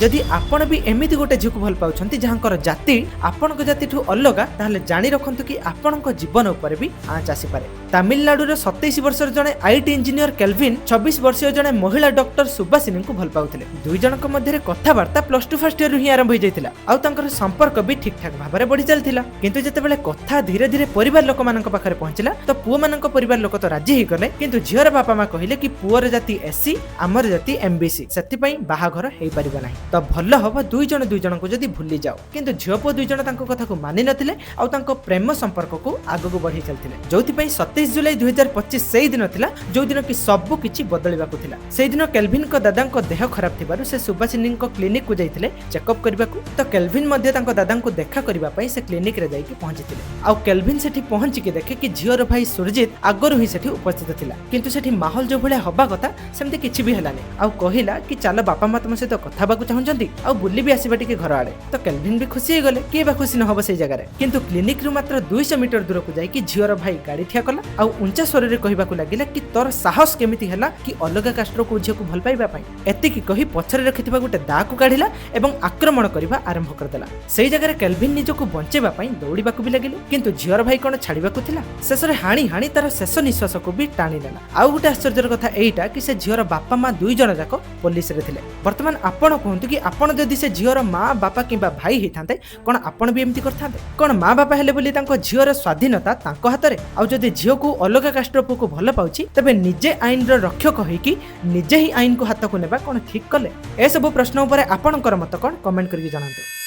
जदि आपण भी एमिति गोटे झील को भल पाउछंती जहांकर जाति आपणक जाति ठू अलगा ताहले जानि रखंतु कि आपणक जीवन उपर भी आँच आसी पारे। तमिलनाडुर 27 वर्षर जने आईटी इंजीनियर केल्विन 26 वर्षीय जने महिला डॉक्टर सुबासिनी को भल पाउथिले। दुई जनक मध्य कथबार्ता +2 फर्स्ट इयर ही आरंभ हो जाइतिला आउ तांकर संपर्क भी ठीक ठाक भाबरे बढ़ी चलथिला। किंतु जेतेबेले कथा धीरे धीरे परिवार लोक मानक पाखरे पहुंचिला तो पुओ मानक परिवार लोक तो राजी ही गले, किंतु झीर बापा मां कहिले कि पुओर जाति एससी आमर जाति एमबीसी, सेति पई बाहाघर हेई परिबा नाही। तो भल्ल हबो दुई जन को जदि भूली जाओ। किंतु झियो पुओ दुई जन तांको कथा को मानि नथिले आउ तांको प्रेम संपर्क को आगु बढ़ी चलथिले। जोथि पई 27 जुलाई 2025 सेही दिन थिला जो दिन कि सब किछि बदलिबाकू थिला। सेही दिन केल्विन को दादा को देह खराब थिबारु से सुबासिनी को क्लिनिक को जाइथिले चेकअप करबाकू। तो केल्विन मध्ये तांको दादा को देखा करबा पई से क्लिनिक रे जाई कि पहुंचिथिले। आउ केल्विन सेठी पहुंची के देखे कि झियोर भाई सुरजित आगरु ही सेठी उपस्थित थिला, किंतु सेठी माहौल जो भले हबा कथा सेमते किछि भी हलानी। आउ कहिला कि चलो बापा मा तुम सहित कथा बाकू चाहउचंती आउ बुल्ली भी आसीबा टिके घर आड़े। तो केल्विन भी खुशी हो गले, के बा खुशी न हबो सेही जगह रे। किंतु क्लिनिक रु मात्र 200 मीटर दूर को जाई कि झियोर भाई गाड़ी ठिया कला आउ ऊंचा स्वर रे कहिबाकू लागिला कि तोर साहस केमिति हला कि अलगा कास्टर को झियो को भल पाइबा पई। एति की कहि पछरे रखिथिबा गुटे दा को काढिला एवं आक्रमण करबा आरंभ कर देला। सेही जगह रे केल्विन निजो को बंचेबा पई दौड़ीबाकू भी लागिले, किंतु झियोर भाई कोन छाड़ीबाकू थिला। शेष रे हाणी हाणी तार शेष निश्वास को भी टाणी नेला। आउ गुटे आश्चर्यर कथा एइटा कि से झियोर बापा मा दुई जन जाक पुलिस रे थिले। वर्तमान आपण कहंतु कि आपण जदि से झियोर मां बापा किबा भाई हिथांते कोन आपण भी एमति करथांते? कोन मां बापा हेले बोली तांको झियोर स्वाधीनता तांको हातरे? आउ जदि झियो को अलगा कास्टर को भल पाउची तबे निजे आईन रो रक्षक होई कि निजे ही आईन को हाथ को नेबा कोन ठीक कले? ए सब प्रश्न ऊपर आपणकर मत कोन कमेंट करके जणांतु।